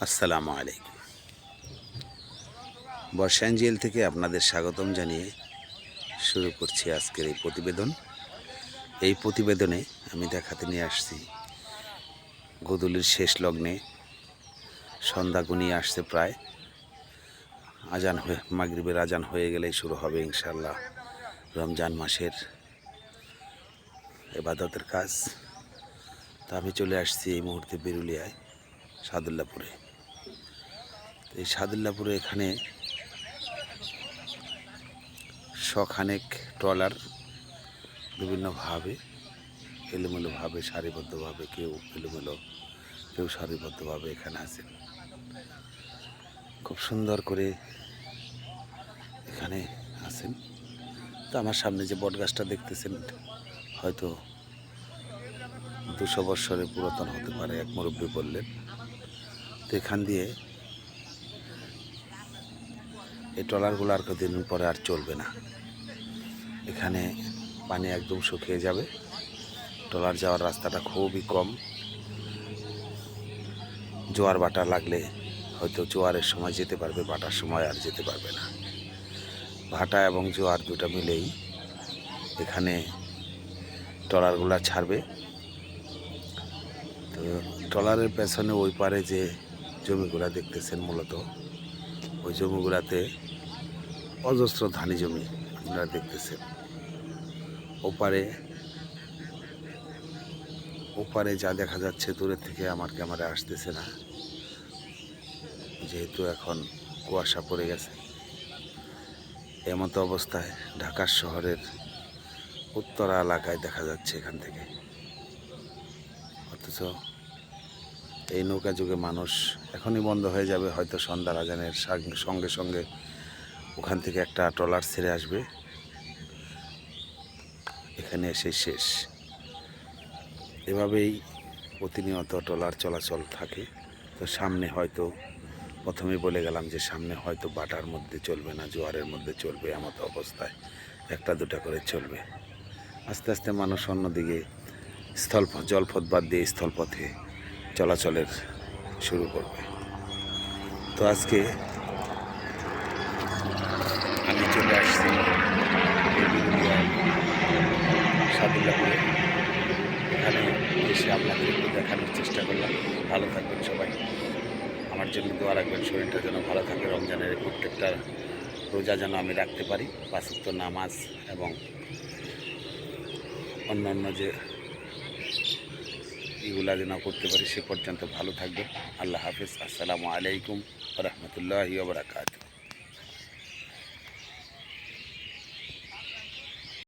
আসসালামু আলাইকুম। বর্ষাইন জেল থেকে আপনাদের স্বাগতম জানিয়ে শুরু করছি আজকের এই প্রতিবেদন। এই প্রতিবেদনে আমি দেখাতে নিয়ে আসছি গোধূলির শেষ লগ্নে সন্ধ্যা ঘনিয়ে আসছে প্রায়। মাগরিবের আজান হয়ে গেলেই শুরু হবে ইনশাআল্লাহ রমজান মাসের ইবাদতের কাজ। তা আমি চলে আসছি এই মুহূর্তে বিরুলিয়ায় সাদুল্লাপুরে। এই সাদুল্লাপুরে এখানে শখানেক ট্রলার বিভিন্নভাবে এলোমেলোভাবে সারিবদ্ধভাবে, কেউ এলোমেলো কেউ সারিবদ্ধভাবে এখানে আছেন। খুব সুন্দর করে এখানে আছেন। তো আমার সামনে যে বটগাছটা দেখতেছেন হয়তো 200 বৎসরের পুরাতন হতে পারে, এক মুরব্বী বললেন। তো এখান দিয়ে এই ট্রলারগুলো আর কদিন পরে আর চলবে না। এখানে পানি একদম শুকিয়ে যাবে। ট্রলার যাওয়ার রাস্তাটা খুবই কম। জোয়ার বাটা লাগলে হয়তো জোয়ারের সময় যেতে পারবে, বাটার সময় আর যেতে পারবে না। ভাটা এবং জোয়ার দুটা মিলেই এখানে ট্রলারগুলা ছাড়বে। তো ট্রলারের পেছনে ওই পারে যে জমিগুলা দেখতেছেন, মূলত ওই জমিগুলাতে অজস্র ধানি জমি আপনারা দেখতেছেন। ওপারে যা দেখা যাচ্ছে দূরের থেকে আমার ক্যামেরায় আসতেছে না, যেহেতু এখন কুয়াশা পড়ে গেছে। এমতো অবস্থায় ঢাকা শহরের উত্তরা এলাকায় দেখা যাচ্ছে এখান থেকে। অথচ এই নৌকা যুগে মানুষ এখনই বন্ধ হয়ে যাবে, হয়তো সন্ধ্যার আজানের সঙ্গে সঙ্গে ওখান থেকে একটা ট্রলার ছেড়ে আসবে, এখানে এসে শেষ। এভাবেই প্রতিনিয়ত ট্রলার চলাচল থাকে। তো সামনে হয়তো প্রথমেই বলে গেলাম যে সামনে হয়তো বাটার মধ্যে চলবে না, জোয়ারের মধ্যে চলবে। এমতো অবস্থায় একটা দুটা করে চলবে। আস্তে আস্তে মানুষ অন্যদিকে জলপথ বাদ দিয়ে স্থলপথে চলাচলের শুরু করবে। তো আজকে আমি চলে আসছি সাদুল্লাপুরে। এখানে এসে আপনাদের একটু দেখানোর চেষ্টা করলাম। ভালো থাকবেন সবাই, আমার জন্য দোয়া রাখবেন, শরীরটা যেন ভালো থাকে। রমজানের প্রত্যেকটা রোজা যেন আমি রাখতে পারি, 5 ওয়াক্ত নামাজ এবং অন্যান্য যে এগুলা যেন করতে পারি। সে পর্যন্ত ভালো থাকবেন। আল্লাহ হাফেজ। আসসালামু আলাইকুম ওয়া রাহমাতুল্লাহি ওয়া বারাকাতুহু।